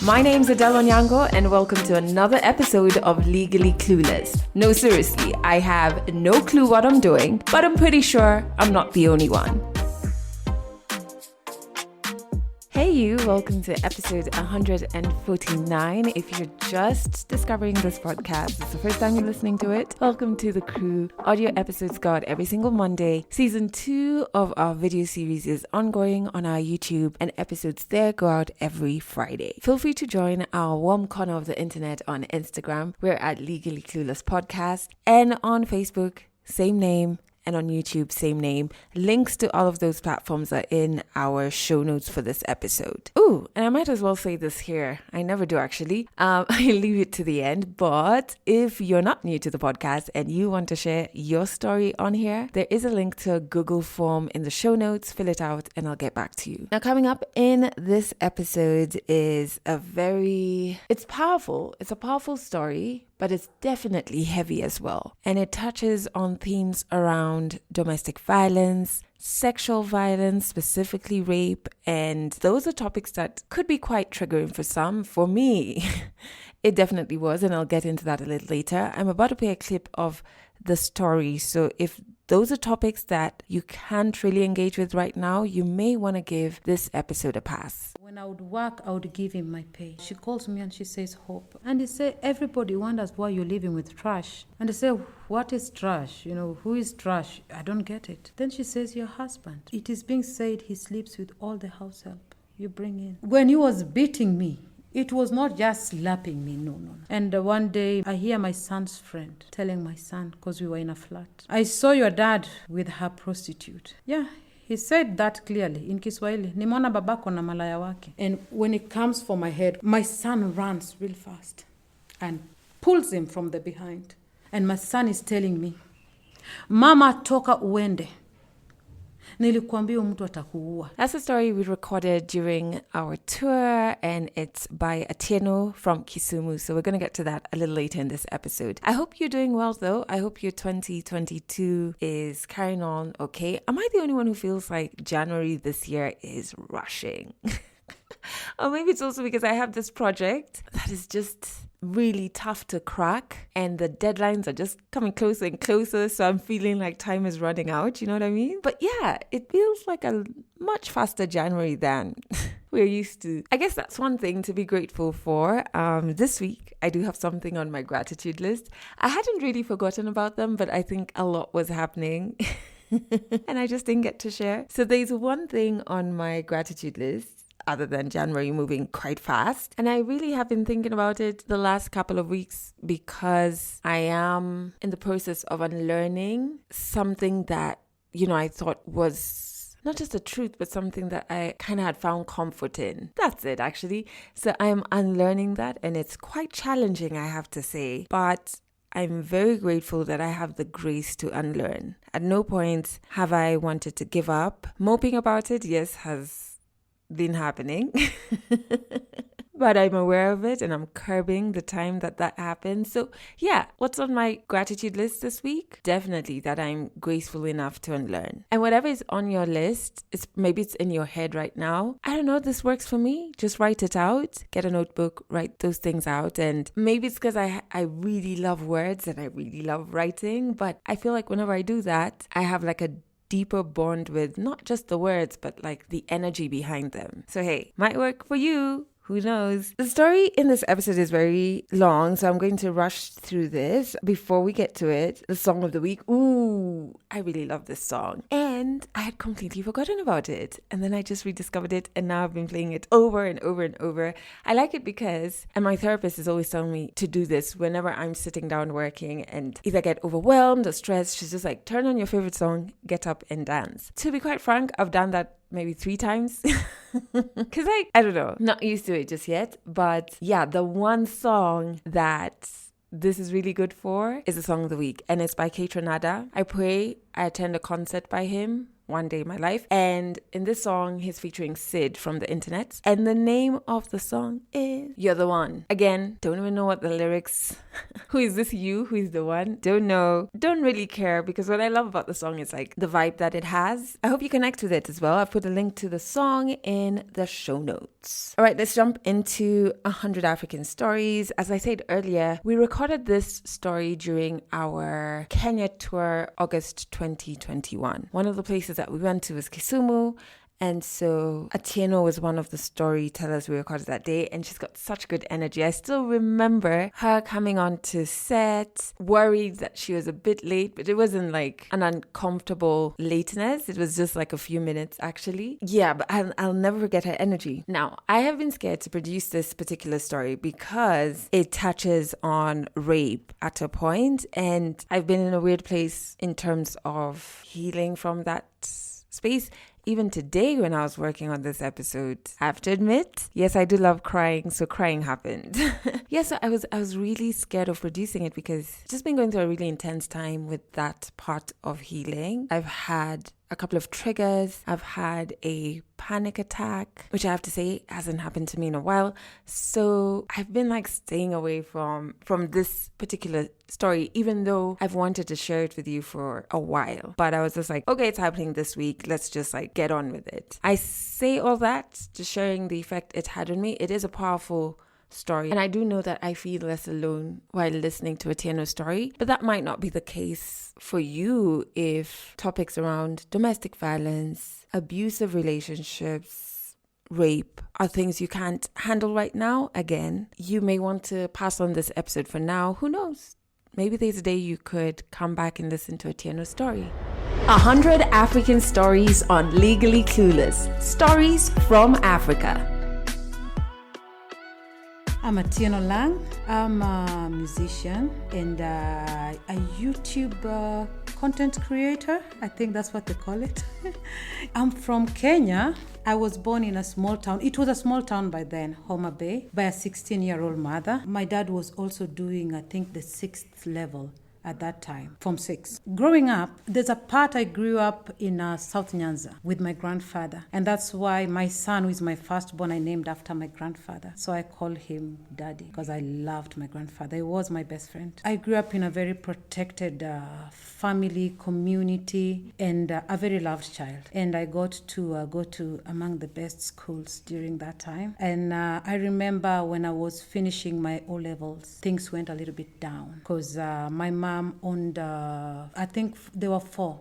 My name's Adele Onyango and welcome to another episode of Legally Clueless. No, seriously, I have no clue what I'm doing, but I'm pretty sure I'm not the only one. Hey you, welcome to episode 149. If you're just discovering this podcast, it's the first time you're listening to it, welcome to the crew. Audio episodes go out every single Monday. Season 2 of our video series is ongoing on our YouTube and episodes there go out every Friday. Feel free to join our warm corner of the internet on Instagram. We're at Legally Clueless Podcast, and on Facebook, same name. And on YouTube, same name. Links to all of those platforms are in our show notes for this episode. Ooh, and I might as well say this here. I never do actually. I leave it to the end. But if you're not new to the podcast and you want to share your story on here, there is a link to a Google form in the show notes. Fill it out and I'll get back to you. Now, coming up in this episode is it's powerful. It's a powerful story, but it's definitely heavy as well. And it touches on themes around domestic violence, sexual violence, specifically rape, and those are topics that could be quite triggering for some. For me, it definitely was, and I'll get into that a little later. I'm about to play a clip of the story, so if those are topics that you can't really engage with right now, you may want to give this episode a pass. When I would work, I would give him my pay. She calls me and she says, Hope. And he said, everybody wonders why you're living with trash. And I say, what is trash? Who is trash? I don't get it. Then she says, your husband. It is being said he sleeps with all the house help you bring in. When he was beating me, it was not just slapping me, no. And one day, I hear my son's friend telling my son, because we were in a flat, I saw your dad with her prostitute. Yeah, he said that clearly in Kiswahili. Nimeona babako na malaya wake. And when it comes for my head, my son runs real fast and pulls him from the behind. And my son is telling me, Mama, toka uende. That's a story we recorded during our tour, and it's by Atieno from Kisumu. So we're going to get to that a little later in this episode. I hope you're doing well, though. I hope your 2022 is carrying on okay. Am I the only one who feels like January this year is rushing? Or maybe it's also because I have this project that is just really tough to crack and the deadlines are just coming closer and closer, so I'm feeling like time is running out, you know what I mean? But yeah, it feels like a much faster January than we're used to. I guess that's one thing to be grateful for. This week, I do have something on my gratitude list. I hadn't really forgotten about them, but I think a lot was happening and I just didn't get to share. So there's one thing on my gratitude list other than January moving quite fast. And I really have been thinking about it the last couple of weeks because I am in the process of unlearning something that, I thought was not just the truth, but something that I kind of had found comfort in. That's it, actually. So I'm unlearning that, and it's quite challenging, I have to say. But I'm very grateful that I have the grace to unlearn. At no point have I wanted to give up. Moping about it, yes, has been happening. But I'm aware of it and I'm curbing the time that happens. So yeah, what's on my gratitude list this week? Definitely that I'm graceful enough to unlearn. And whatever is on your list, maybe it's in your head right now. I don't know, this works for me. Just write it out. Get a notebook, write those things out. And maybe it's because I really love words and I really love writing. But I feel like whenever I do that, I have like a deeper bond with not just the words, but like the energy behind them. So hey, might work for you. Who knows? The story in this episode is very long, so I'm going to rush through this. Before we get to it, the song of the week. Ooh, I really love this song. And I had completely forgotten about it. And then I just rediscovered it, and now I've been playing it over and over and over. I like it because, and my therapist is always telling me to do this whenever I'm sitting down working and either get overwhelmed or stressed. She's just like, turn on your favorite song, get up and dance. To be quite frank, I've done that maybe 3 times because I don't know, not used to it just yet. But yeah, the one song that this is really good for is the song of the week, and it's by Kate Renada. I attend a concert by him One Day in My Life. And in this song, he's featuring Sid from the internet. And the name of the song is You're the One. Again, don't even know what the lyrics. Who is this you? Who is the one? Don't know. Don't really care, because what I love about the song is like the vibe that it has. I hope you connect with it as well. I've put a link to the song in the show notes. All right, let's jump into 100 African Stories. As I said earlier, we recorded this story during our Kenya tour, August 2021. One of the places that we went to was Kisumu. And so Atieno was one of the storytellers we recorded that day, and she's got such good energy. I still remember her coming on to set, worried that she was a bit late, but it wasn't like an uncomfortable lateness. It was just like a few minutes actually. Yeah, but I'll never forget her energy. Now, I have been scared to produce this particular story because it touches on rape at a point, and I've been in a weird place in terms of healing from that space. Even today when I was working on this episode, I have to admit, yes, I do love crying, so crying happened. So I was really scared of producing it because I've just been going through a really intense time with that part of healing. I've had a couple of triggers. I've had a panic attack, which I have to say hasn't happened to me in a while. So I've been like staying away from this particular story, even though I've wanted to share it with you for a while. But I was just like, okay, it's happening this week. Let's just like get on with it. I say all that, just sharing the effect it had on me. It is a powerful story. And I do know that I feel less alone while listening to Atieno's story, but that might not be the case for you if topics around domestic violence, abusive relationships, rape are things you can't handle right now. Again, you may want to pass on this episode for now. Who knows? Maybe there's a day you could come back and listen to Atieno's story. 100 African Stories on Legally Clueless. Stories from Africa. I'm Atieno Lang. I'm a musician and a YouTube content creator. I think that's what they call it. I'm from Kenya. I was born in a small town. It was a small town by then, Homa Bay, by a 16-year-old mother. My dad was also doing, I think, the 6th level at that time, Form 6. Growing up, there's a part I grew up in South Nyanza with my grandfather. And that's why my son, who is my firstborn, I named after my grandfather. So I call him Daddy because I loved my grandfather. He was my best friend. I grew up in a very protected family, community, and a very loved child. And I got to go to among the best schools during that time. And I remember when I was finishing my O-levels, things went a little bit down because my mom owned, I think there were four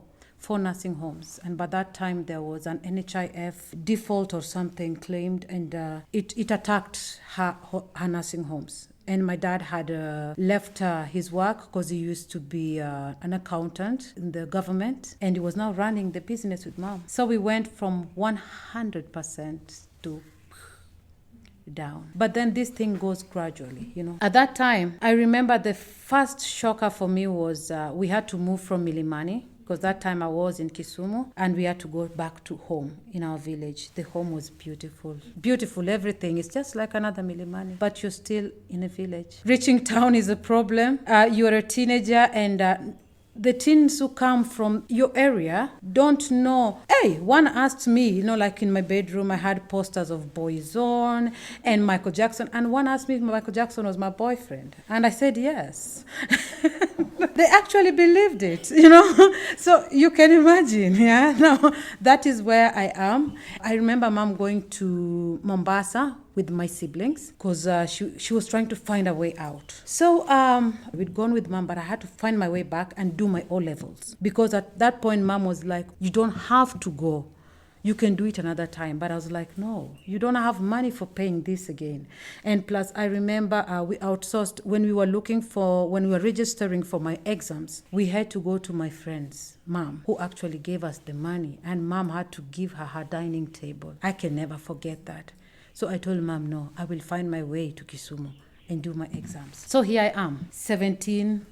nursing homes, and by that time there was an NHIF default or something claimed, and it attacked her nursing homes. And my dad had left his work because he used to be an accountant in the government, and he was now running the business with mom. So we went from 100% to down. But then this thing goes gradually, you know. At that time, I remember the first shocker for me was we had to move from Milimani, because that time I was in Kisumu, and we had to go back to home in our village. The home was beautiful. Beautiful, everything. It's just like another Milimani, but you're still in a village. Reaching town is a problem. You're a teenager, and the teens who come from your area don't know. Hey, one asked me, you know, like in my bedroom, I had posters of Boyzone and Michael Jackson. And one asked me if Michael Jackson was my boyfriend. And I said, yes. They actually believed it, you know. So you can imagine, yeah. Now, that is where I am. I remember mom going to Mombasa with my siblings because she was trying to find a way out. So we'd gone with mom, but I had to find my way back and do my O-levels. Because at that point, mom was like, you don't have to go. You can do it another time. But I was like, no, you don't have money for paying this again. And plus, I remember we outsourced when we were registering for my exams. We had to go to my friend's mom, who actually gave us the money. And mom had to give her dining table. I can never forget that. So I told mom, no, I will find my way to Kisumu and do my exams. So here I am, 17.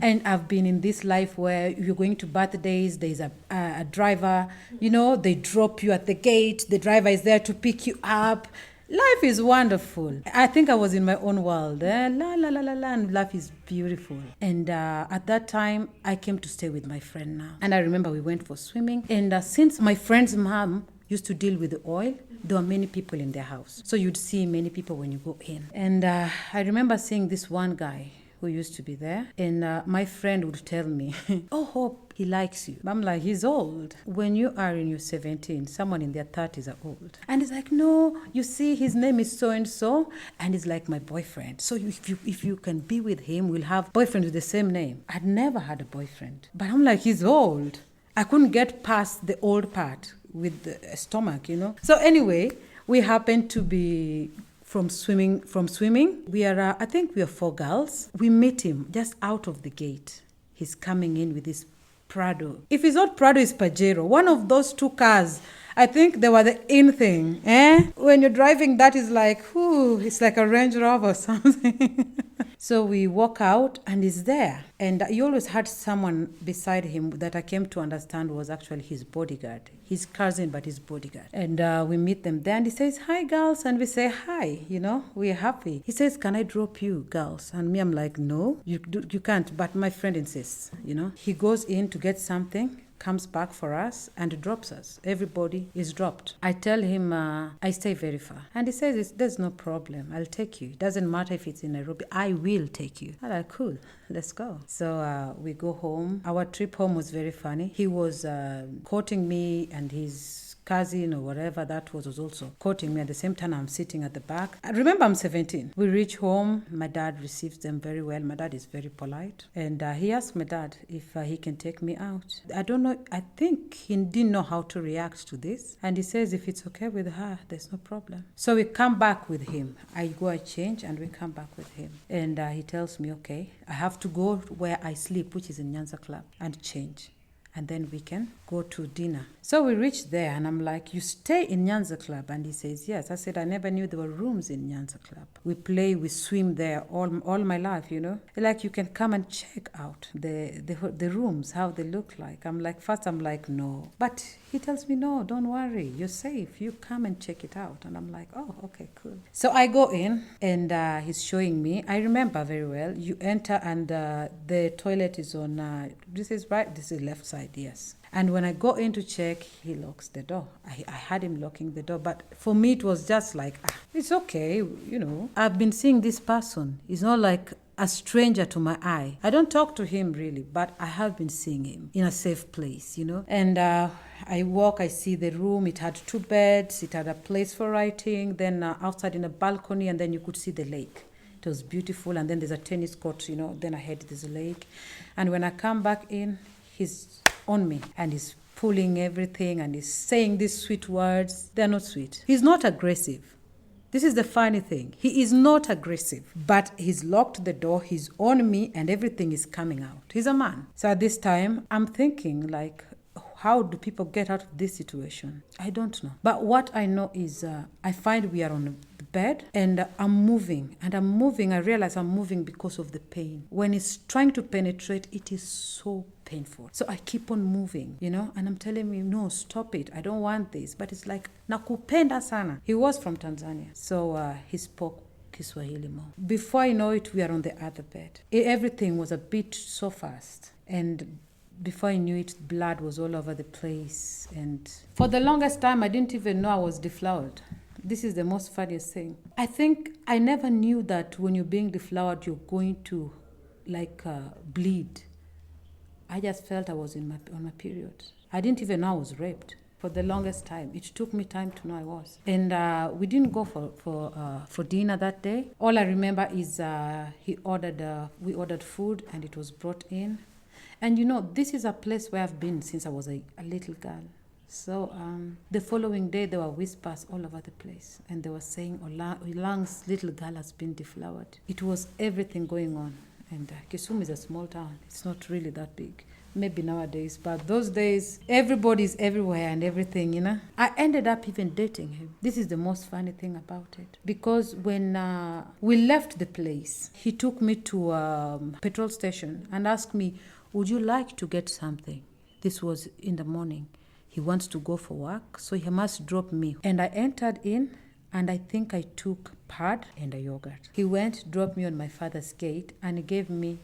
And I've been in this life where you're going to birthdays, there's a driver, you know, they drop you at the gate, the driver is there to pick you up. Life is wonderful. I think I was in my own world. La, la, la, la, la, and life is beautiful. And at that time, I came to stay with my friend now. And I remember we went for swimming. And since my friend's mom used to deal with the oil, there were many people in their house. So you'd see many people when you go in. And I remember seeing this one guy who used to be there. And my friend would tell me, oh, Hope, he likes you. I'm like, he's old. When you are in your 17, someone in their 30s are old. And he's like, no, you see, his name is so-and-so, and he's like my boyfriend. So if you can be with him, we'll have boyfriends with the same name. I'd never had a boyfriend. But I'm like, he's old. I couldn't get past the old part with the stomach, So anyway, we happened to be from swimming. We are, I think we are 4 girls. We meet him just out of the gate. He's coming in with his Prado. If it's not Prado, it's Pajero. One of those 2 cars. I think they were the in thing. When you're driving, that is like, it's like a Range Rover or something. So we walk out and he's there. And he always had someone beside him that I came to understand was actually his bodyguard. His cousin, but his bodyguard. And we meet them there and he says, hi, girls. And we say, hi, we're happy. He says, can I drop you, girls? And me, I'm like, no, you can't. But my friend insists, He goes in to get something, comes back for us and drops us. Everybody is dropped. I tell him, I stay very far. And he says, there's no problem. I'll take you. It doesn't matter if it's in Nairobi. I will take you. I'm like, cool, let's go. So we go home. Our trip home was very funny. He was courting me and his cousin or whatever that was also courting me. At the same time, I'm sitting at the back. I remember I'm 17. We reach home. My dad receives them very well. My dad is very polite. And he asked my dad if he can take me out. I don't know. I think he didn't know how to react to this. And he says, if it's okay with her, there's no problem. So we come back with him. I go, I change, and we come back with him. And he tells me, okay, I have to go where I sleep, which is in Nyanza Club, and change. And then we can go to dinner. So we reached there and I'm like, you stay in Nyanza Club? And he says, yes. I said, I never knew there were rooms in Nyanza Club. We play, we swim there all my life, Like you can come and check out the rooms, how they look like. I'm like, no. But he tells me, no, don't worry. You're safe. You come and check it out. And I'm like, oh, okay, cool. So I go in and he's showing me. I remember very well. You enter and the toilet is on, this is right, this is left side, yes. And when I go in to check, he locks the door. I had him locking the door. But for me, it was just like, it's okay, I've been seeing this person. He's not like a stranger to my eye. I don't talk to him really, but I have been seeing him in a safe place, And I walk, I see the room. It had 2 beds. It had a place for writing. Then outside in a balcony, and then you could see the lake. It was beautiful. And then there's a tennis court, Then ahead there's a lake. And when I come back in, he's on me and he's pulling everything and he's saying these sweet words. They're not sweet. He's not aggressive. This is the funny thing. He is not aggressive, but he's locked the door. He's on me and everything is coming out. He's a man. So at this time, I'm thinking like, how do people get out of this situation? I don't know. But what I know is I find we are on the bed and I'm moving. And I'm moving. I realize I'm moving because of the pain. When it's trying to penetrate, it is so painful. So I keep on moving, and I'm telling him, no, stop it. I don't want this. But it's like, nakupenda sana. He was from Tanzania. So he spoke Kiswahili more. Before I know it, we are on the other bed. Everything was a bit so fast. And before I knew it, blood was all over the place. And for the longest time, I didn't even know I was deflowered. This is the most funniest thing. I think I never knew that when you're being deflowered, you're going to bleed. I just felt I was on my period. I didn't even know I was raped for the longest time. It took me time to know I was. And we didn't go for dinner that day. All I remember is we ordered food and it was brought in. And this is a place where I've been since I was a little girl. So the following day, there were whispers all over the place. And they were saying, Olang's little girl has been deflowered. It was everything going on. And Kisumu is a small town. It's not really that big. Maybe nowadays. But those days, everybody's everywhere and everything, I ended up even dating him. This is the most funny thing about it. Because when we left the place, he took me to a petrol station and asked me, would you like to get something? This was in the morning. He wants to go for work, so he must drop me. And I entered in. And I think I took pad and a yogurt. He went, dropped me on my father's gate, and he gave me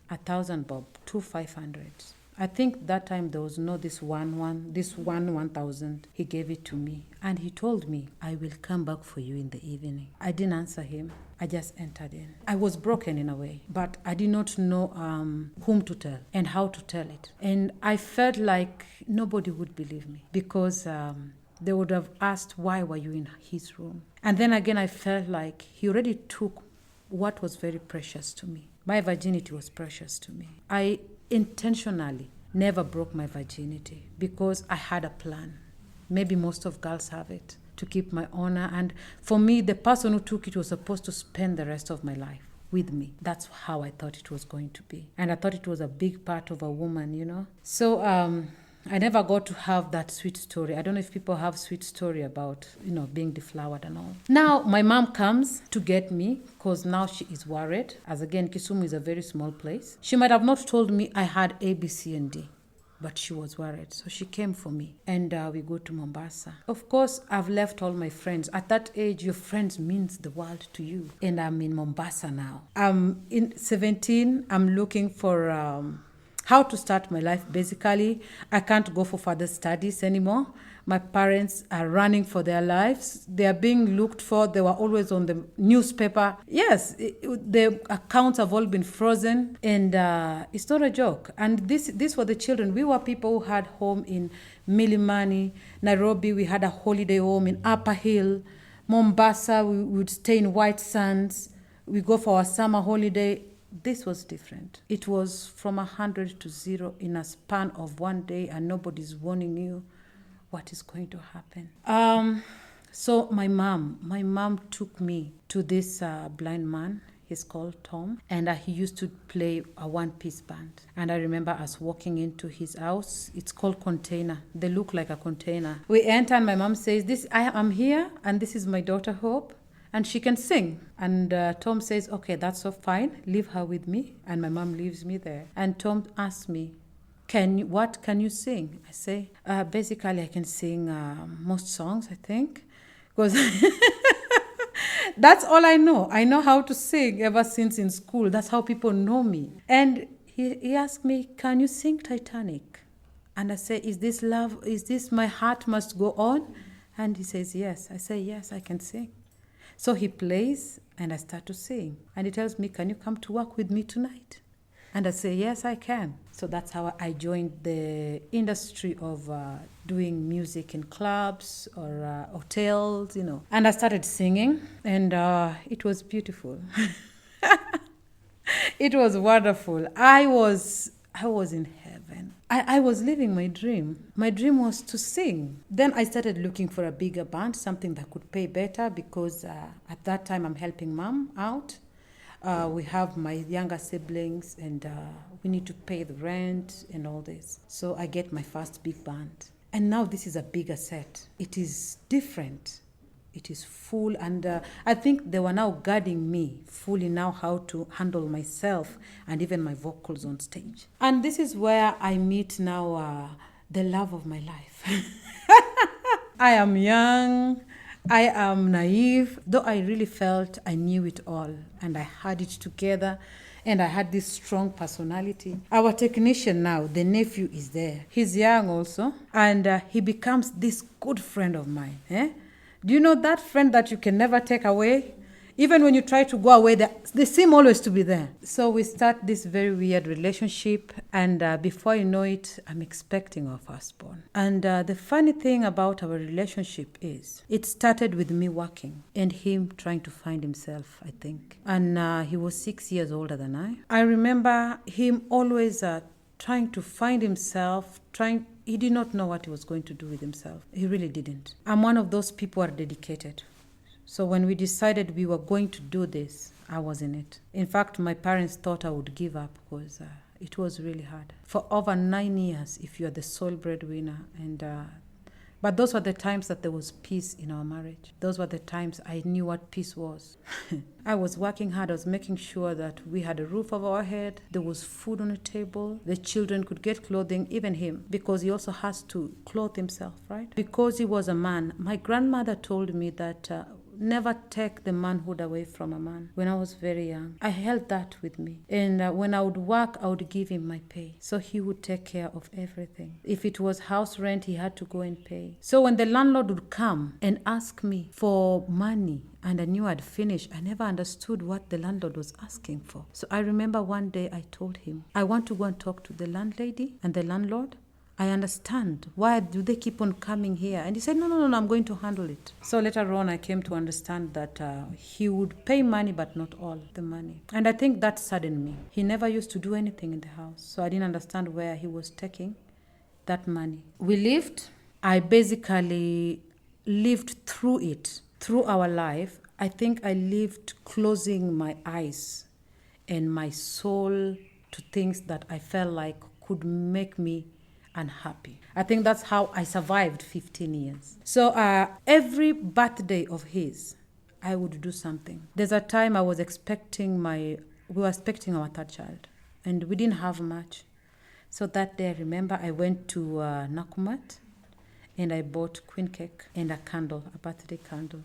1,000 bob, 500. I think that time there was no this 1,000. He gave it to me. And he told me, I will come back for you in the evening. I didn't answer him. I just entered in. I was broken in a way, but I did not know whom to tell and how to tell it. And I felt like nobody would believe me because they would have asked, why were you in his room? And then again, I felt like he already took what was very precious to me. My virginity was precious to me. I intentionally never broke my virginity because I had a plan. Maybe most of girls have it, to keep my honor. And for me, the person who took it was supposed to spend the rest of my life with me. That's how I thought it was going to be. And I thought it was a big part of a woman, you know. So I never got to have that sweet story. I don't know if people have sweet story about, being deflowered and all. Now, my mom comes to get me because now she is worried. As again, Kisumu is a very small place. She might have not told me I had A, B, C, and D, but she was worried. So she came for me and we go to Mombasa. Of course, I've left all my friends. At that age, your friends means the world to you. And I'm in Mombasa now. I'm in 17. I'm looking for how to start my life. Basically, I can't go for further studies anymore. My parents are running for their lives. They are being looked for. They were always on the newspaper. Yes, the accounts have all been frozen, and it's not a joke. And these were the children. We were people who had home in Milimani, Nairobi. We had a holiday home in Upper Hill. Mombasa, we would stay in White Sands. We go for our summer holiday. This was different. It was from 100 to 0 in a span of one day, and nobody's warning you what is going to happen. So my mom took me to this blind man. He's called Tom, and he used to play a one-piece band. And I remember us walking into his house. It's called Container. They look like a container. We enter, and my mom says, I am here, and this is my daughter Hope, and she can sing. And Tom says, okay, that's so fine. Leave her with me. And my mom leaves me there. And Tom asks me, what can you sing? I say, basically, I can sing most songs, I think. Because that's all I know. I know how to sing ever since in school. That's how people know me. And he asked me, can you sing Titanic? And I say, is this love? Is this My Heart Must Go On? And he says, yes. I say, yes, I can sing. So he plays, and I start to sing. And he tells me, can you come to work with me tonight? And I say, yes, I can. So that's how I joined the industry of doing music in clubs or hotels, And I started singing, and it was beautiful. It was wonderful. I was in heaven. I was living my dream. My dream was to sing. Then I started looking for a bigger band, something that could pay better, because at that time I'm helping mom out. We have my younger siblings, and we need to pay the rent and all this. So I get my first big band. And now this is a bigger set. It is different. It is full, and I think they were now guiding me fully now how to handle myself and even my vocals on stage. And this is where I meet now the love of my life. I am young. I am naive, though I really felt I knew it all, and I had it together, and I had this strong personality. Our technician now, the nephew, is there. He's young also, and he becomes this good friend of mine. Do you know that friend that you can never take away? Even when you try to go away, they seem always to be there. So we start this very weird relationship, and before you know it, I'm expecting our firstborn. And the funny thing about our relationship is, it started with me working and him trying to find himself, I think. And he was 6 years older than I. I remember him always trying to find himself, he did not know what he was going to do with himself. He really didn't. I'm one of those people who are dedicated. So when we decided we were going to do this, I was in it. In fact, my parents thought I would give up because it was really hard. For over 9 years, if you're the sole breadwinner, but those were the times that there was peace in our marriage. Those were the times I knew what peace was. I was working hard. I was making sure that we had a roof over our head. There was food on the table. The children could get clothing, even him, because he also has to clothe himself, right? Because he was a man. My grandmother told me that never take the manhood away from a man. When I was very young, I held that with me. And when I would work, I would give him my pay. So he would take care of everything. If it was house rent, he had to go and pay. So when the landlord would come and ask me for money, and I knew I'd finished, I never understood what the landlord was asking for. So I remember one day I told him, I want to go and talk to the landlady and the landlord. I understand. Why do they keep on coming here? And he said, no, I'm going to handle it. So later on, I came to understand that he would pay money, but not all the money. And I think that saddened me. He never used to do anything in the house. So I didn't understand where he was taking that money. We lived. I basically lived through it, through our life. I think I lived closing my eyes and my soul to things that I felt like could make me unhappy. I think that's how I survived 15 years. So every birthday of his, I would do something. There's a time we were expecting our third child, and we didn't have much. So that day, I remember I went to Nakumat, and I bought queen cake and a candle, a birthday candle.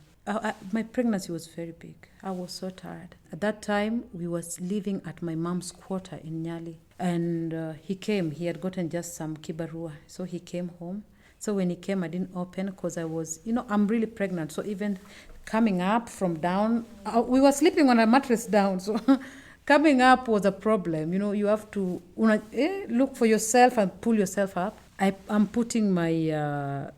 My pregnancy was very big. I was so tired. At that time, we was living at my mom's quarter in Nyali. And he came. He had gotten just some kibarua. So he came home. So when he came, I didn't open because I was, I'm really pregnant. So even coming up from down, we were sleeping on a mattress down. So coming up was a problem. You have to look for yourself and pull yourself up. I'm putting my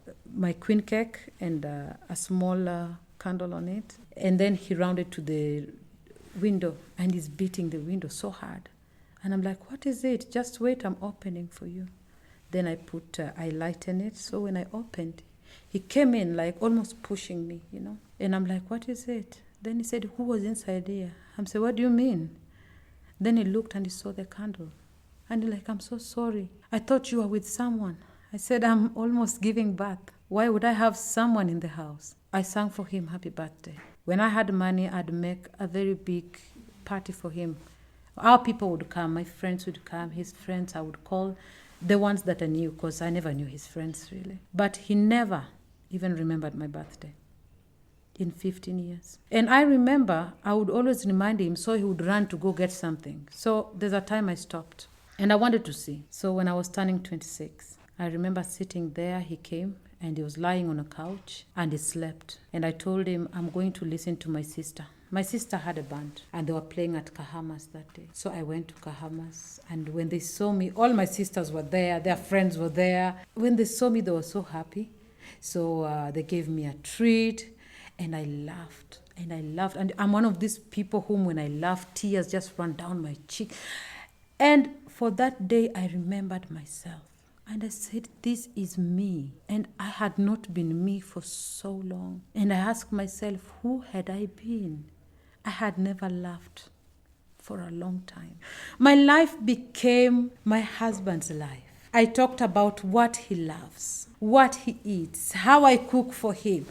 queen cake and a small candle on it. And then he rounded to the window and he's beating the window so hard. And I'm like, what is it? Just wait, I'm opening for you. Then I lighten it. So when I opened, he came in like almost pushing me, And I'm like, what is it? Then he said, who was inside here? I'm saying, what do you mean? Then he looked and he saw the candle. And he's like, I'm so sorry. I thought you were with someone. I said, I'm almost giving birth. Why would I have someone in the house? I sang for him happy birthday. When I had money, I'd make a very big party for him. Our people would come, my friends would come, his friends, I would call the ones that I knew because I never knew his friends really. But he never even remembered my birthday in 15 years. And I remember I would always remind him so he would run to go get something. So there's a time I stopped and I wanted to see. So when I was turning 26, I remember sitting there, he came and he was lying on a couch and he slept. And I told him, I'm going to listen to my sister. My sister had a band and they were playing at Kahamas that day. So I went to Kahamas and when they saw me, all my sisters were there, their friends were there. When they saw me, they were so happy. So they gave me a treat and I laughed and I laughed. And I'm one of these people whom when I laugh, tears just run down my cheek. And for that day, I remembered myself. And I said, this is me. And I had not been me for so long. And I asked myself, who had I been? I had never laughed for a long time. My life became my husband's life. I talked about what he loves, what he eats, how I cook for him.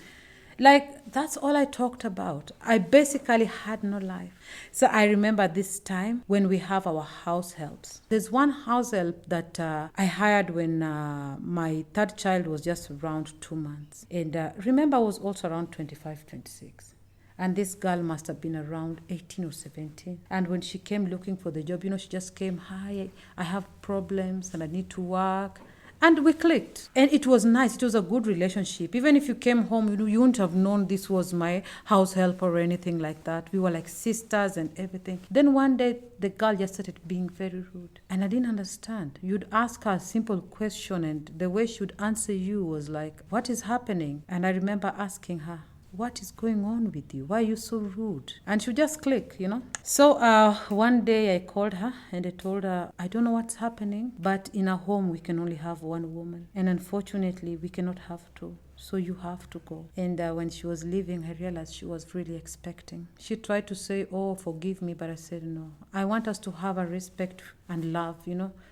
Like, that's all I talked about. I basically had no life. So I remember this time when we have our house helps. There's one house help that I hired when my third child was just around 2 months. And remember, I was also around 25, 26. And this girl must have been around 18 or 17. And when she came looking for the job, she just came, hi, I have problems and I need to work. And we clicked. And it was nice. It was a good relationship. Even if you came home, you wouldn't have known this was my house help or anything like that. We were like sisters and everything. Then one day, the girl just started being very rude. And I didn't understand. You'd ask her a simple question and the way she would answer you was like, what is happening? And I remember asking her, what is going on with you? Why are you so rude? And she would just click, So one day I called her and I told her, I don't know what's happening, but in our home we can only have one woman. And unfortunately, we cannot have two. So you have to go. And when she was leaving, I realized she was really expecting. She tried to say, oh, forgive me, but I said no. I want us to have a respect and love,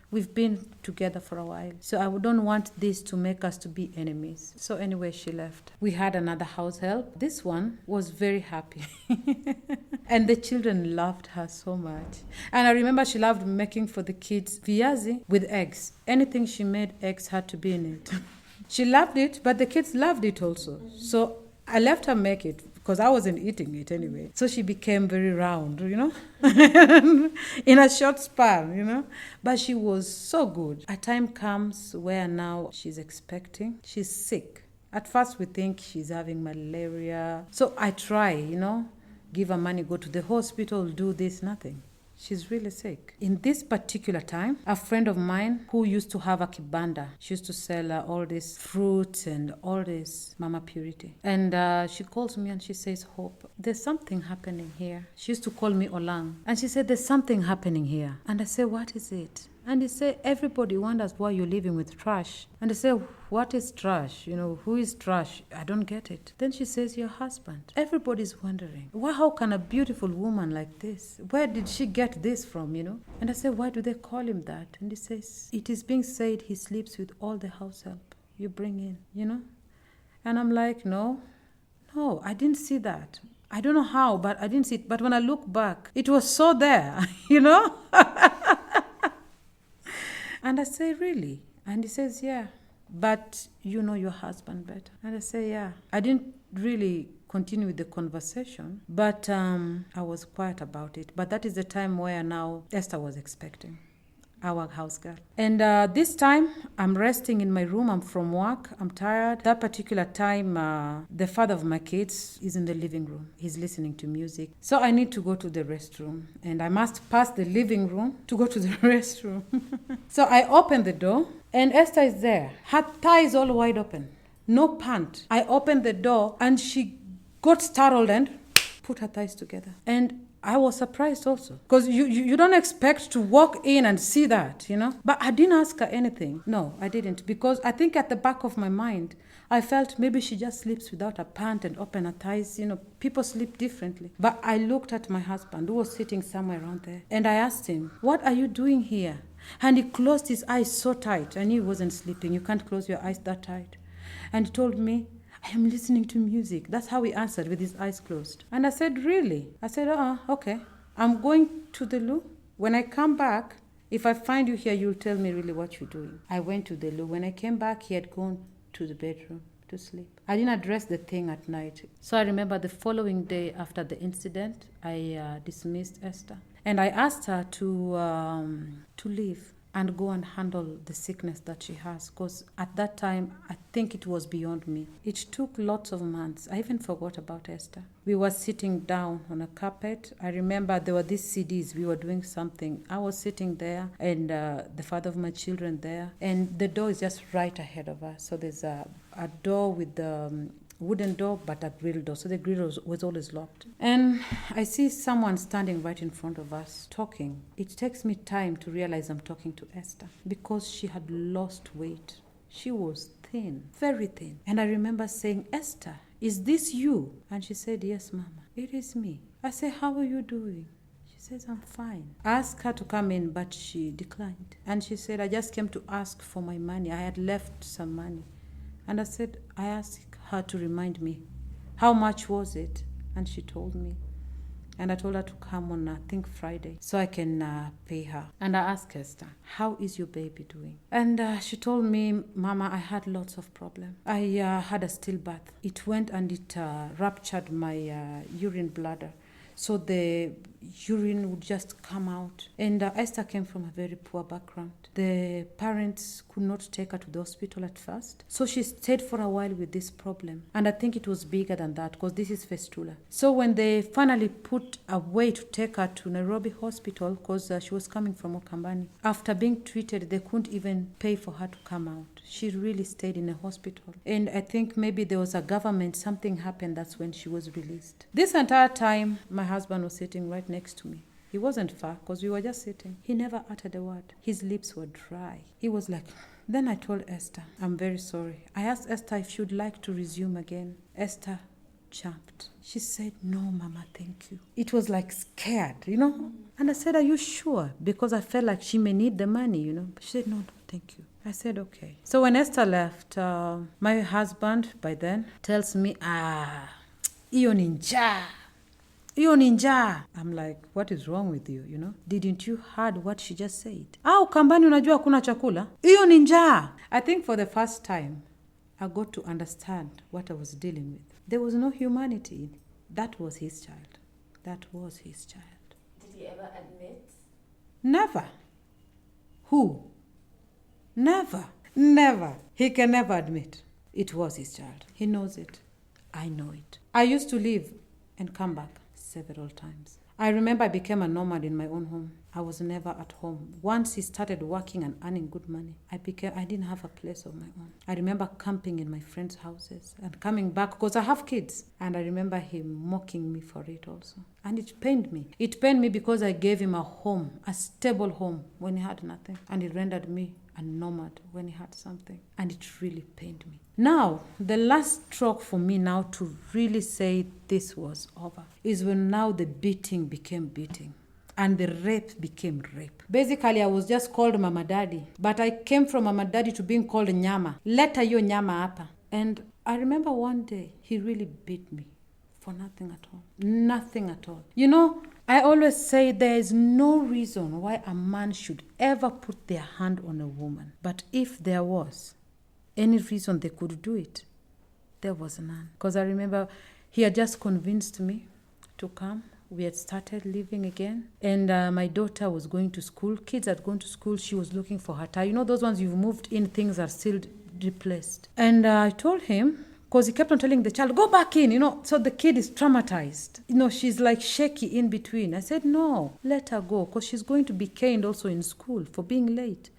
We've been together for a while. So I don't want this to make us to be enemies. So anyway, she left. We had another house help. This one was very happy. And the children loved her so much. And I remember she loved making for the kids viazi with eggs. Anything she made, eggs had to be in it. She loved it, but the kids loved it also. So I left her make it because I wasn't eating it anyway. So she became very round, in a short span, But she was so good. A time comes where now she's expecting. She's sick. At first we think she's having malaria. So I try, give her money, go to the hospital, do this, nothing. She's really sick. In this particular time, a friend of mine who used to have a kibanda, she used to sell all these fruits and all this Mama Purity. And she calls me and she says, Hope, there's something happening here. She used to call me Olang. And she said, there's something happening here. And I said, what is it? And he said, everybody wonders why you're living with trash. And I said, what is trash? Who is trash? I don't get it. Then she says, your husband. Everybody's wondering, how can a beautiful woman like this, where did she get this from, And I said, why do they call him that? And he says, it is being said he sleeps with all the house help you bring in, And I'm like, no, I didn't see that. I don't know how, but I didn't see it. But when I look back, it was so there, And I say, really? And he says, yeah. But you know your husband better. And I say, yeah. I didn't really continue with the conversation, but I was quiet about it. But that is the time where now Esther was expecting, our house girl. And this time, I'm resting in my room. I'm from work. I'm tired. That particular time, the father of my kids is in the living room. He's listening to music. So I need to go to the restroom. And I must pass the living room to go to the restroom. So I open the door, and Esther is there. Her thigh is all wide open. No pant. I opened the door, and she got startled and put her thighs together. And I was surprised also, because you don't expect to walk in and see that, But I didn't ask her anything. No, I didn't, because I think at the back of my mind, I felt maybe she just sleeps without a pant and open her thighs. People sleep differently. But I looked at my husband, who was sitting somewhere around there, and I asked him, what are you doing here? And he closed his eyes so tight. I knew he wasn't sleeping. You can't close your eyes that tight. And he told me, I am listening to music. That's how he answered, with his eyes closed. And I said, really? I said, okay. I'm going to the loo. When I come back, if I find you here, you'll tell me really what you're doing. I went to the loo. When I came back, he had gone to the bedroom to sleep. I didn't address the thing at night. So I remember the following day after the incident, I dismissed Esther. And I asked her to leave and go and handle the sickness that she has. Because at that time, I think it was beyond me. It took lots of months. I even forgot about Esther. We were sitting down on a carpet. I remember there were these CDs. We were doing something. I was sitting there, and the father of my children there. And the door is just right ahead of us. So there's a door with the wooden door, but a grill door. So the grill was always locked. And I see someone standing right in front of us talking. It takes me time to realize I'm talking to Esther, because she had lost weight. She was thin, very thin. And I remember saying, Esther, is this you? And she said, yes, Mama, it is me. I said, how are you doing? She says, I'm fine. I asked her to come in, but she declined. And she said, I just came to ask for my money. I had left some money. And I said, I asked her to remind me, how much was it? And she told me. And I told her to come on, I think, Friday, so I can pay her. And I asked Esther, how is your baby doing? And she told me, Mama, I had lots of problems. I had a stillbirth. It went and it ruptured my urine bladder. So the urine would just come out. And Esther came from a very poor background. The parents could not take her to the hospital at first. So she stayed for a while with this problem. And I think it was bigger than that, because this is fistula. So when they finally put a way to take her to Nairobi Hospital, because she was coming from Okambani, after being treated, they couldn't even pay for her to come out. She really stayed in a hospital. And I think maybe there was a government, something happened, that's when she was released. This entire time, my husband was sitting right next to me. He wasn't far, because we were just sitting. He never uttered a word. His lips were dry. He was like, then I told Esther, I'm very sorry. I asked Esther if she would like to resume again. Esther jumped. She said, no, Mama, thank you. It was like scared, And I said, are you sure? Because I felt like she may need the money, But she said, no, thank you. I said, okay. So when Esther left, my husband, by then, tells me, iyo ninja. I'm like, what is wrong with you, Didn't you heard what she just said? Kambani unajua kuna chakula? Iyo ninja. I think for the first time, I got to understand what I was dealing with. There was no humanity That was his child. That was his child. Did he ever admit? Never. Who? Never. Never. He can never admit it was his child. He knows it. I know it. I used to leave and come back several times. I remember I became a nomad in my own home. I was never at home. Once he started working and earning good money, I didn't have a place of my own. I remember camping in my friends' houses and coming back because I have kids. And I remember him mocking me for it also. And it pained me. It pained me because I gave him a home, a stable home when he had nothing. And he rendered me a nomad when he had something. And it really pained me. Now, the last stroke for me now to really say this was over is when now the beating became beating. And the rape became rape. Basically, I was just called Mama Daddy. But I came from Mama Daddy to being called Nyama. Leta yo Nyama apa. And I remember one day, he really beat me for nothing at all. Nothing at all. You know, I always say there is no reason why a man should ever put their hand on a woman. But if there was any reason they could do it, there was none. Because I remember he had just convinced me to come. We had started living again. And my daughter was going to school. Kids had gone to school. She was looking for her tie. You know, those ones you've moved in, things are still replaced. And I told him, because he kept on telling the child, go back in, you know. So the kid is traumatized. You know, she's like shaky in between. I said, no, let her go, because she's going to be caned also in school for being late.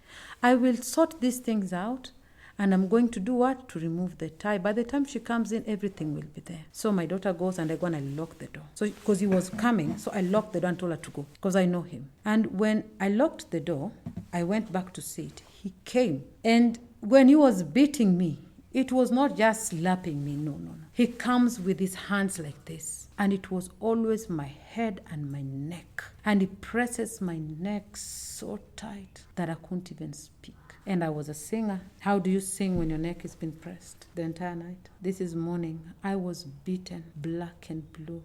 I will sort these things out. And I'm going to do what? To remove the tie. By the time she comes in, everything will be there. So my daughter goes and I go and I lock the door. So because he was coming, so I locked the door and told her to go because I know him. And when I locked the door, I went back to sit. He came. And when he was beating me, it was not just slapping me. No. He comes with his hands like this. And it was always my head and my neck. And he presses my neck so tight that I couldn't even speak. And I was a singer. How do you sing when your neck has been pressed the entire night? This is morning. I was beaten black and blue.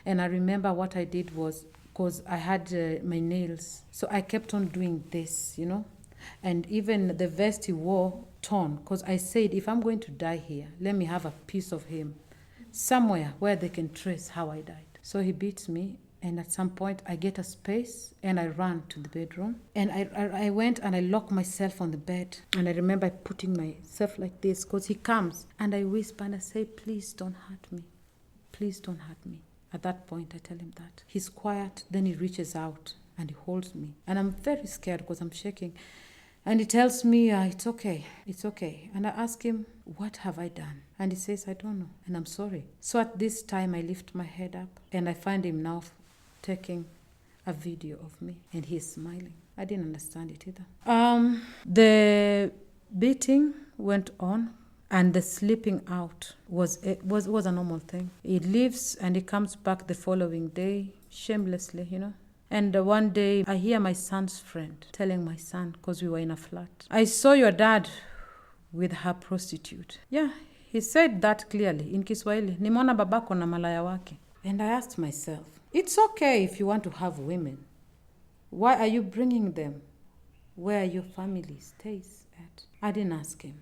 And I remember what I did was, because I had my nails, so I kept on doing this, you know. And even the vest he wore torn, because I said, if I'm going to die here, let me have a piece of him somewhere where they can trace how I died. So he beats me. And at some point, I get a space and I ran to the bedroom. And I went and I locked myself on the bed. And I remember putting myself like this because he comes. And I whisper and I say, please don't hurt me. Please don't hurt me. At that point, I tell him that. He's quiet. Then he reaches out and he holds me. And I'm very scared because I'm shaking. And he tells me, it's okay. It's okay. And I ask him, what have I done? And he says, I don't know. And I'm sorry. So at this time, I lift my head up and I find him now taking a video of me and he's smiling. I didn't understand it either. The beating went on and the sleeping out was a normal thing. He leaves and he comes back the following day shamelessly, you know. And one day I hear my son's friend telling my son, because we were in a flat, I saw your dad with her prostitute. Yeah, he said that clearly in Kiswahili. Nimeona babako na malaya wake. And I asked myself, it's okay if you want to have women. Why are you bringing them where your family stays at? I didn't ask him.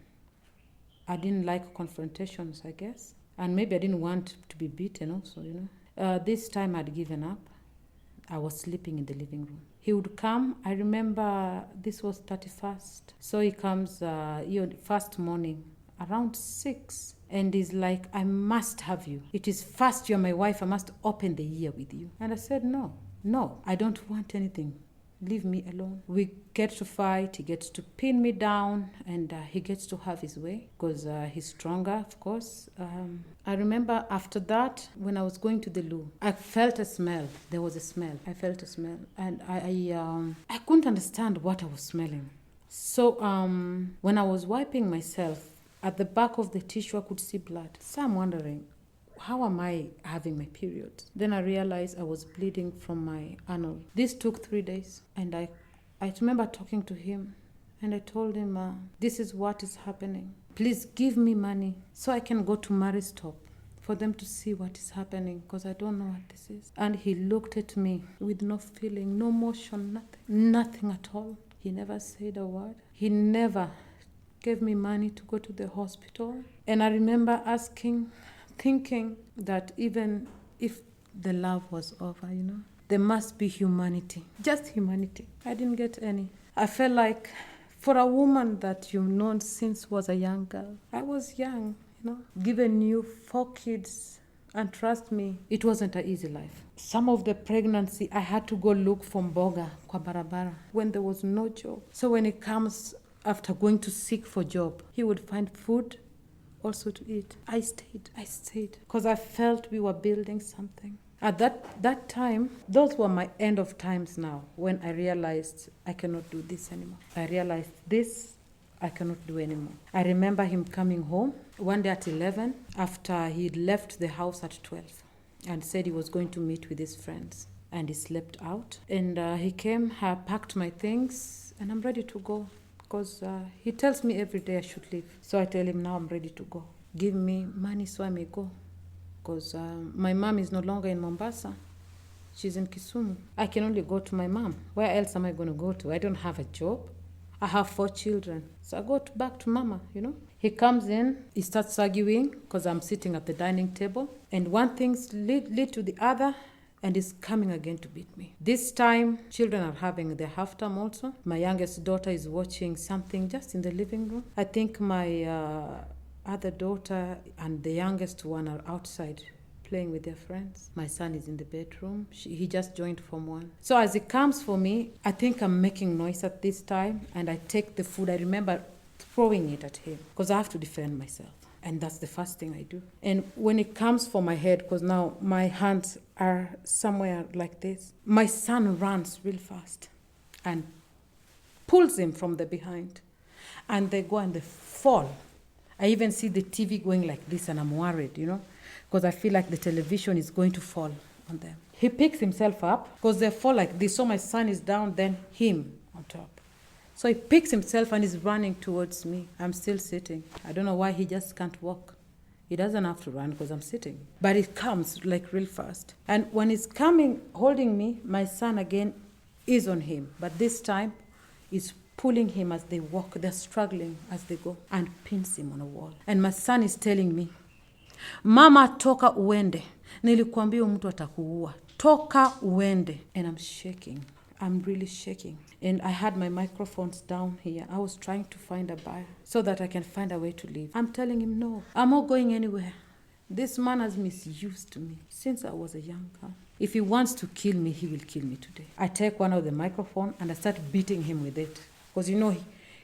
I didn't like confrontations, I guess. And maybe I didn't want to be beaten also, you know. This time I'd given up. I was sleeping in the living room. He would come. I remember this was 31st. So he comes first morning around 6. And he's like, I must have you. It is first, you're my wife. I must open the year with you. And I said, no, I don't want anything. Leave me alone. We get to fight. He gets to pin me down and he gets to have his way because he's stronger, of course. I remember after that, when I was going to the loo, I felt a smell. There was a smell. I felt a smell. And I couldn't understand what I was smelling. So when I was wiping myself, at the back of the tissue, I could see blood. So I'm wondering, how am I having my period? Then I realized I was bleeding from my anal. This took 3 days. And I remember talking to him. And I told him, this is what is happening. Please give me money so I can go to Maristop for them to see what is happening because I don't know what this is. And he looked at me with no feeling, no motion, nothing at all. He never said a word. He never gave me money to go to the hospital. And I remember thinking that even if the love was over, There must be humanity. Just humanity. I didn't get any. I felt like for a woman that you've known since was a young girl, I was young, given you 4 kids. And trust me, it wasn't an easy life. Some of the pregnancy, I had to go look for mboga kwa barabara when there was no job. So when it comes after going to seek for job, he would find food also to eat. I stayed because I felt we were building something. At that time, those were my end of times now, when I realized I cannot do this anymore. I realized this I cannot do anymore. I remember him coming home one day at 11 after he'd left the house at 12 and said he was going to meet with his friends. And he slept out. And he came, I packed my things, and I'm ready to go. Because he tells me every day I should leave. So I tell him now I'm ready to go. Give me money so I may go. Because my mom is no longer in Mombasa. She's in Kisumu. I can only go to my mom. Where else am I going to go to? I don't have a job. I have 4 children. So I go back to mama, He comes in, he starts arguing because I'm sitting at the dining table. And one thing lead to the other, and he's coming again to beat me. This time, children are having their half term also. My youngest daughter is watching something just in the living room. I think my other daughter and the youngest one are outside playing with their friends. My son is in the bedroom. He just joined Form 1. So as he comes for me, I think I'm making noise at this time, and I take the food. I remember throwing it at him because I have to defend myself. And that's the first thing I do. And when it comes for my head, because now my hands are somewhere like this, my son runs real fast and pulls him from the behind. And they go and they fall. I even see the TV going like this, and I'm worried, because I feel like the television is going to fall on them. He picks himself up because they fall like this. So my son is down, then him on top. So he picks himself and is running towards me. I'm still sitting. I don't know why he just can't walk. He doesn't have to run because I'm sitting. But it comes like real fast. And when he's coming, holding me, my son again is on him. But this time, he's pulling him as they walk. They're struggling as they go, and pins him on a wall. And my son is telling me, Mama, toka uende. Nilikuambia mtu atakuua. Toka uende. And I'm shaking. I'm really shaking. And I had my microphones down here. I was trying to find a buyer so that I can find a way to leave. I'm telling him, no, I'm not going anywhere. This man has misused me since I was a young girl. If he wants to kill me, he will kill me today. I take one of the microphone and I start beating him with it. Because,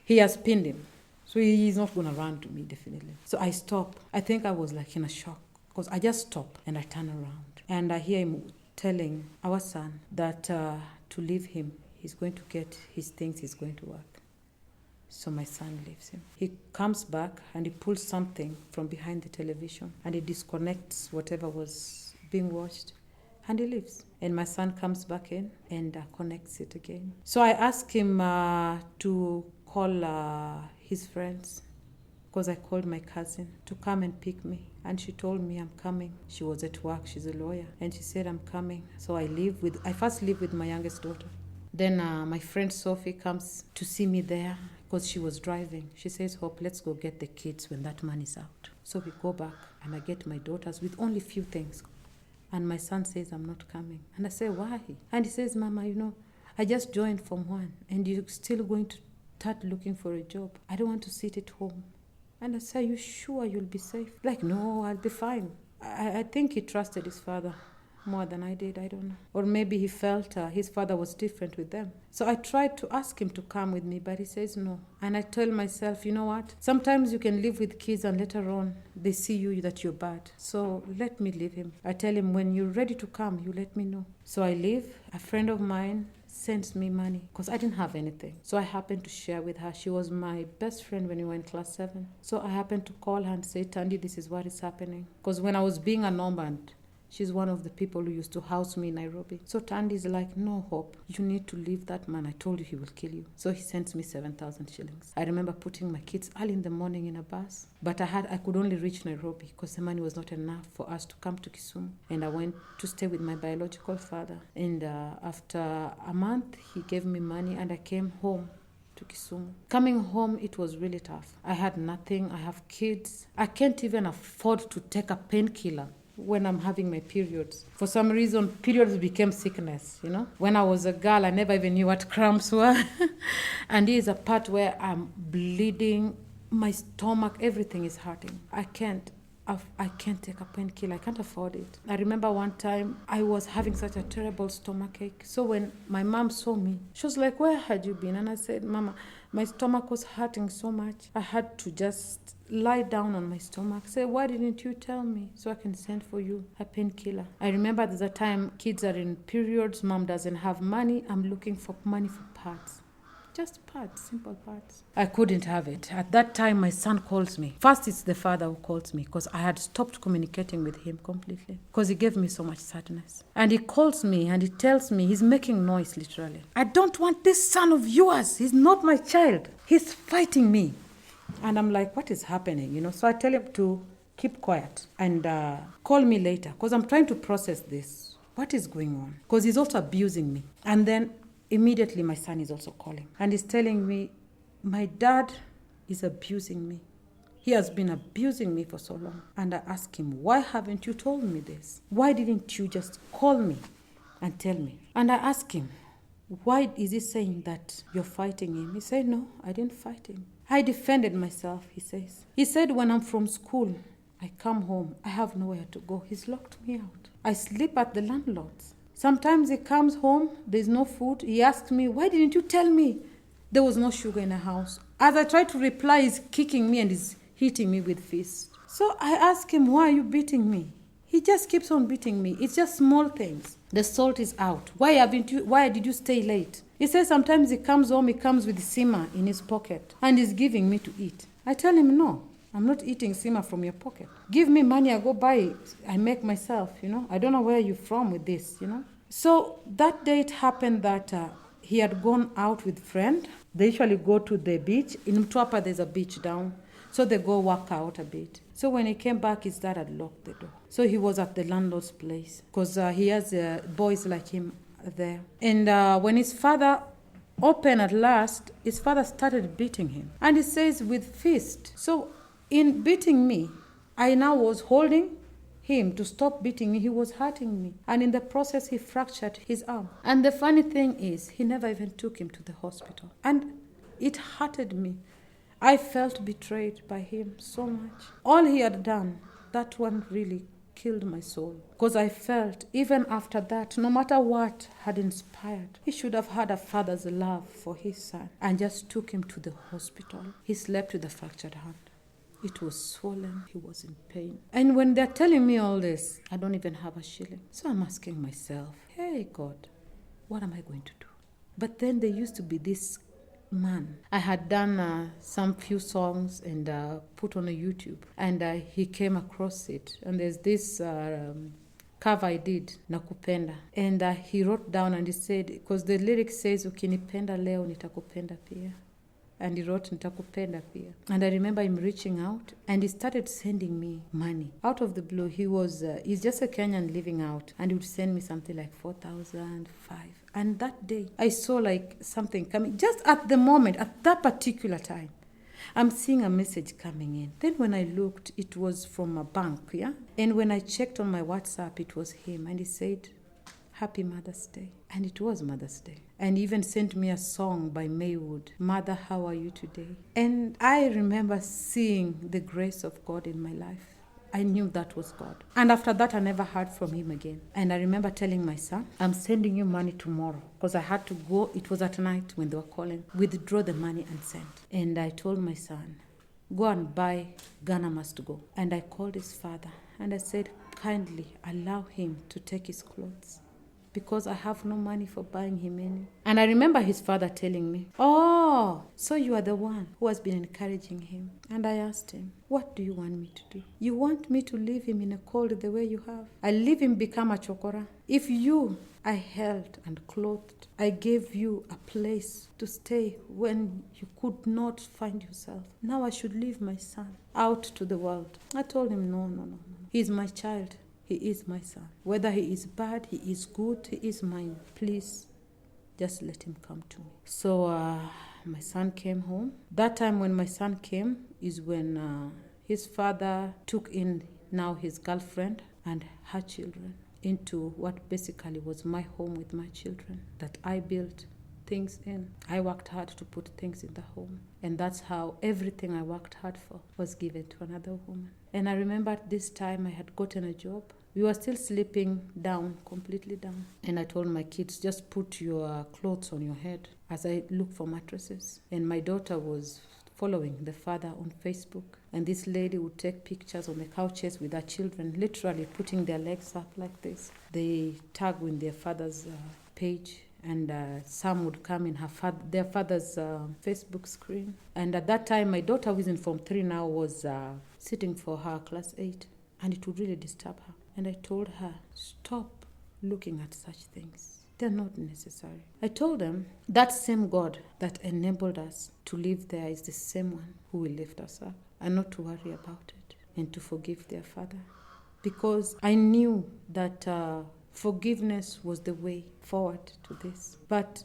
he has pinned him. So he's not going to run to me, definitely. So I stop. I think I was like in a shock. Because I just stop and I turn around. And I hear him telling our son that to leave him, he's going to get his things, he's going to work. So my son leaves him. He comes back and he pulls something from behind the television and he disconnects whatever was being watched and he leaves. And my son comes back in and connects it again. So I asked him to call his friends, because I called my cousin to come and pick me. And she told me I'm coming. She was at work, she's a lawyer. And she said I'm coming. So I first live with my youngest daughter. Then my friend Sophie comes to see me there because she was driving. She says, Hope, let's go get the kids when that man is out. So we go back and I get my daughters with only few things. And my son says, I'm not coming. And I say, why? And he says, Mama, I just joined Form 1 and you're still going to start looking for a job. I don't want to sit at home. And I say, are you sure you'll be safe? Like, no, I'll be fine. I think he trusted his father more than I did, I don't know. Or maybe he felt his father was different with them. So I tried to ask him to come with me, but he says no. And I tell myself, you know what? Sometimes you can live with kids and later on they see you that you're bad. So let me leave him. I tell him, when you're ready to come, you let me know. So I leave. A friend of mine sends me money because I didn't have anything. So I happened to share with her. She was my best friend when we were in class 7. So I happened to call her and say, Tandy, this is what is happening. Because when I was being a nomad, she's one of the people who used to house me in Nairobi. So Tandy's like, no, Hope, you need to leave that man. I told you he will kill you. So he sends me 7,000 shillings. I remember putting my kids early in the morning in a bus. But I could only reach Nairobi because the money was not enough for us to come to Kisumu. And I went to stay with my biological father. And after a month, he gave me money and I came home to Kisumu. Coming home, it was really tough. I had nothing. I have kids. I can't even afford to take a painkiller when I'm having my periods. For some reason, periods became sickness, When I was a girl, I never even knew what cramps were. And here's a part where I'm bleeding, my stomach, everything is hurting. I can't take a painkiller. I can't afford it. I remember one time I was having such a terrible stomachache. So when my mom saw me, she was like, "Where had you been?" And I said, "Mama, my stomach was hurting so much. I had to just lie down on my stomach." Say, "Why didn't you tell me so I can send for you a painkiller?" I remember there's a time kids are in periods, mom doesn't have money. I'm looking for money for pads. Just pads, simple pads. I couldn't have it. At that time, my son calls me. First, it's the father who calls me because I had stopped communicating with him completely because he gave me so much sadness. And he calls me and he tells me he's making noise, literally. "I don't want this son of yours. He's not my child. He's fighting me." And I'm like, what is happening? So I tell him to keep quiet and call me later because I'm trying to process this. What is going on? Because he's also abusing me. And then immediately my son is also calling. And he's telling me, "My dad is abusing me. He has been abusing me for so long." And I ask him, "Why haven't you told me this? Why didn't you just call me and tell me?" And I ask him, "Why is he saying that you're fighting him?" He said, "No, I didn't fight him. I defended myself," he says. He said, "When I'm from school, I come home, I have nowhere to go. He's locked me out. I sleep at the landlord's. Sometimes he comes home, there's no food. He asks me, 'Why didn't you tell me?' There was no sugar in the house." As I try to reply, he's kicking me and he's hitting me with fists. So I ask him, "Why are you beating me?" He just keeps on beating me. It's just small things. "The salt is out. Why did you stay late?" He says sometimes he comes home, he comes with sima in his pocket and he's giving me to eat. I tell him, "No, I'm not eating sima from your pocket. Give me money, I go buy it. I make myself, I don't know where you're from with this, So that day it happened that he had gone out with a friend. They usually go to the beach. In Mtwapa, there's a beach down. So they go work out a bit. So when he came back, his dad had locked the door. So he was at the landlord's place because he has boys like him there. And when his father opened at last, his father started beating him. And he says with fist. So in beating me, I now was holding him to stop beating me. He was hurting me. And in the process, he fractured his arm. And the funny thing is, he never even took him to the hospital. And it hurted me. I felt betrayed by him so much. All he had done, that one really killed my soul. Because I felt, even after that, no matter what had inspired, he should have had a father's love for his son and just took him to the hospital. He slept with a fractured hand. It was swollen. He was in pain. And when they're telling me all this, I don't even have a shilling. So I'm asking myself, hey, God, what am I going to do? But then there used to be this man. I had done some few songs and put on a YouTube. And he came across it. And there's this cover I did, Nakupenda. And he wrote down and he said, because the lyric says, ukinipenda leo nitakupenda pia. And he wrote nitakupenda pia. And I remember him reaching out and he started sending me money. Out of the blue, he's just a Kenyan living out. And he would send me something like 4,000, 5,000. And that day, I saw like something coming. Just at the moment, at that particular time, I'm seeing a message coming in. Then when I looked, it was from a bank, yeah? And when I checked on my WhatsApp, it was him. And he said, Happy Mother's Day. And it was Mother's Day. And he even sent me a song by Maywood, Mother, How Are You Today? And I remember seeing the grace of God in my life. I knew that was God. And after that, I never heard from him again. And I remember telling my son, I'm sending you money tomorrow. Because I had to go, it was at night when they were calling, withdraw the money and send. And I told my son, go and buy Ghana Must Go. And I called his father and I said, kindly allow him to take his clothes, because I have no money for buying him any. And I remember his father telling me, oh, so you are the one who has been encouraging him. And I asked him, what do you want me to do? You want me to leave him in a cold the way you have? I leave him become a chokora. If you I held and clothed, I gave you a place to stay when you could not find yourself. Now I should leave my son out to the world. I told him, no. He's my child. He is my son. Whether he is bad, he is good, he is mine. Please, just let him come to me. So my son came home. That time when my son came is when his father took in now his girlfriend and her children into what basically was my home with my children that I built things in. I worked hard to put things in the home. And that's how everything I worked hard for was given to another woman. And I remember at this time I had gotten a job. We were still sleeping down, completely down. And I told my kids, just put your clothes on your head as I look for mattresses. And my daughter was following the father on Facebook. And this lady would take pictures on the couches with her children, literally putting their legs up like this. They tag with their father's page. And some would come in their father's Facebook screen. And at that time, my daughter, who is in Form 3 now, was sitting for her Class 8. And it would really disturb her. And I told her, stop looking at such things. They're not necessary. I told them, that same God that enabled us to live there is the same one who will lift us up. And not to worry about it. And to forgive their father. Because I knew that forgiveness was the way forward to this. But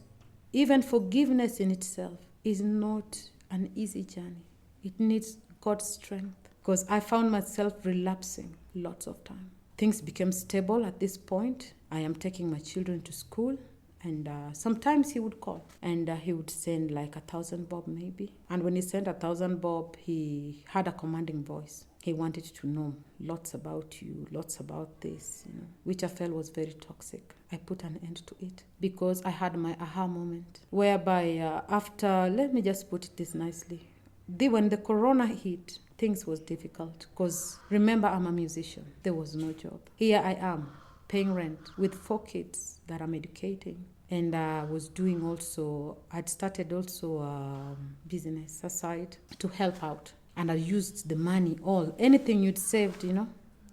even forgiveness in itself is not an easy journey. It needs God's strength. Because I found myself relapsing lots of time. Things became stable at this point. I am taking my children to school. And sometimes he would call. And he would send like 1,000 bob maybe. And when he sent 1,000 bob, he had a commanding voice. He wanted to know lots about you, lots about this, which I felt was very toxic. I put an end to it because I had my aha moment, whereby after, let me just put it this nicely, when the corona hit, things was difficult because remember, I'm a musician. There was no job. Here I am, paying rent with 4 kids that I'm educating. And I was doing also, I'd started also a business aside to help out. And I used the money, anything you'd saved,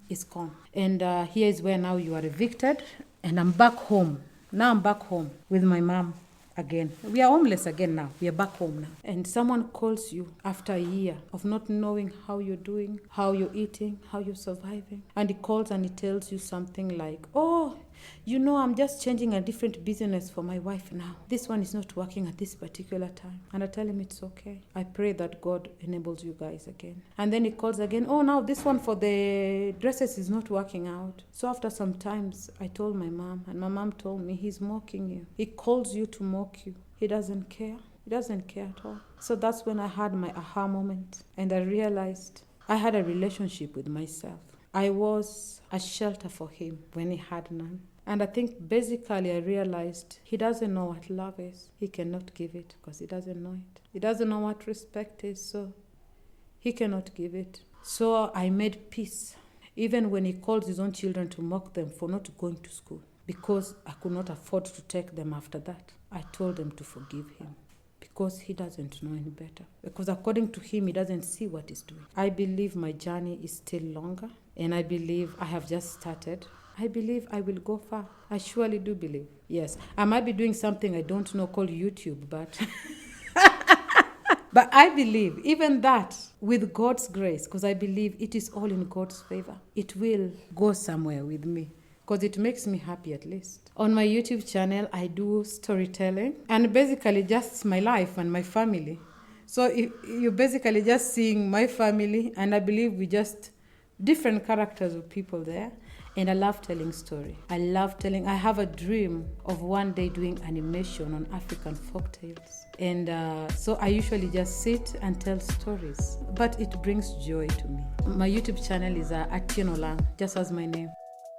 is gone. And here is where now you are evicted. And I'm back home. Now I'm back home with my mom again. We are homeless again now. We are back home now. And someone calls you after a year of not knowing how you're doing, how you're eating, how you're surviving. And he calls and he tells you something like, I'm just changing a different business for my wife now. This one is not working at this particular time. And I tell him it's okay. I pray that God enables you guys again. And then he calls again, now this one for the dresses is not working out. So after some times, I told my mom, and my mom told me, he's mocking you. He calls you to mock you. He doesn't care. He doesn't care at all. So that's when I had my aha moment. And I realized I had a relationship with myself. I was a shelter for him when he had none. And I think basically I realized he doesn't know what love is. He cannot give it because he doesn't know it. He doesn't know what respect is, so he cannot give it. So I made peace. Even when he called his own children to mock them for not going to school, because I could not afford to take them after that, I told them to forgive him. Because he doesn't know any better. Because according to him, he doesn't see what he's doing. I believe my journey is still longer. And I believe I have just started. I believe I will go far. I surely do believe. Yes, I might be doing something I don't know called YouTube, but... But I believe even that, with God's grace, because I believe it is all in God's favor, it will go somewhere with me. Because it makes me happy at least. On my YouTube channel, I do storytelling. And basically just my life and my family. So you're basically just seeing my family. And I believe we just different characters of people there. And I love telling story. I have a dream of one day doing animation on African folktales. And so I usually just sit and tell stories. But it brings joy to me. My YouTube channel is Atieno Lang, just as my name.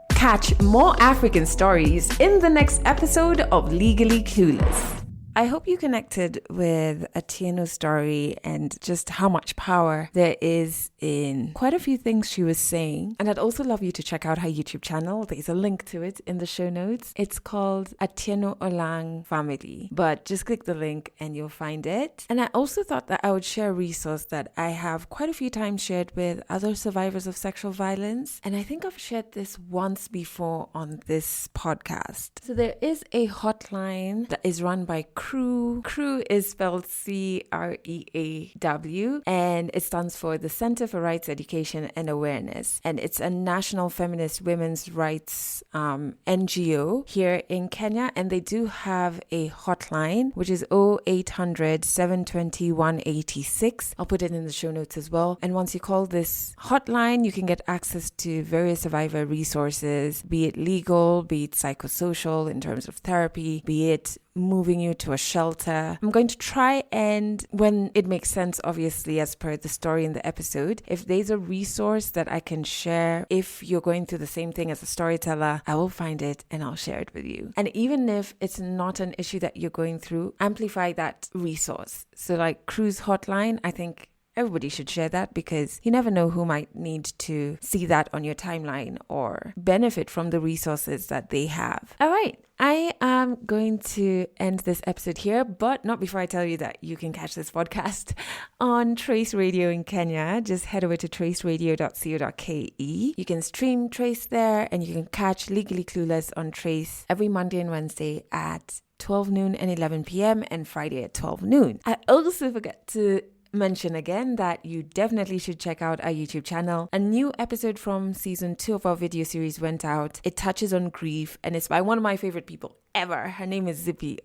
Catch more African stories in the next episode of Legally Clueless. I hope you connected with Atieno's story and just how much power there is in quite a few things she was saying. And I'd also love you to check out her YouTube channel. There's a link to it in the show notes. It's called Atieno Olang Family. But just click the link and you'll find it. And I also thought that I would share a resource that I have quite a few times shared with other survivors of sexual violence. And I think I've shared this once before on this podcast. So there is a hotline that is run by CREW. CREW is spelled CREAW, and it stands for the Center for Rights Education and Awareness. And it's a national feminist women's rights NGO here in Kenya. And they do have a hotline, which is 0800 720 186. I'll put it in the show notes as well. And once you call this hotline, you can get access to various survivor resources, be it legal, be it psychosocial in terms of therapy, be it moving you to a shelter. I'm going to try, and when it makes sense, obviously, as per the story in the episode, if there's a resource that I can share, if you're going through the same thing as a storyteller, I will find it and I'll share it with you. And even if it's not an issue that you're going through, amplify that resource. So like CREW's hotline, I think everybody should share that, because you never know who might need to see that on your timeline or benefit from the resources that they have. All right. I am going to end this episode here, but not before I tell you that you can catch this podcast on Trace Radio in Kenya. Just head over to traceradio.co.ke. You can stream Trace there, and you can catch Legally Clueless on Trace every Monday and Wednesday at 12 noon and 11 p.m. and Friday at 12 noon. I also forgot to mention again that you definitely should check out our YouTube channel. A new episode from season 2 of our video series went out. It touches on grief, and it's by one of my favorite people ever. Her name is Zippy.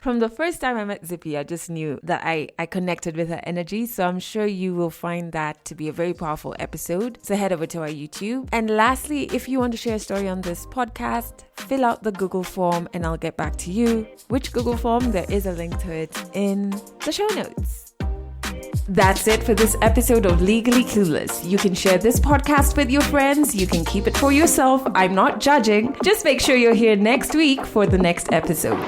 From the first time I met Zippy, I just knew that I connected with her energy. So I'm sure you will find that to be a very powerful episode. So head over to our YouTube. And lastly, if you want to share a story on this podcast, fill out the Google form and I'll get back to you. Which Google form? There is a link to it in the show notes. That's it for this episode of Legally Clueless. You can share this podcast with your friends. You can keep it for yourself. I'm not judging. Just make sure you're here next week for the next episode.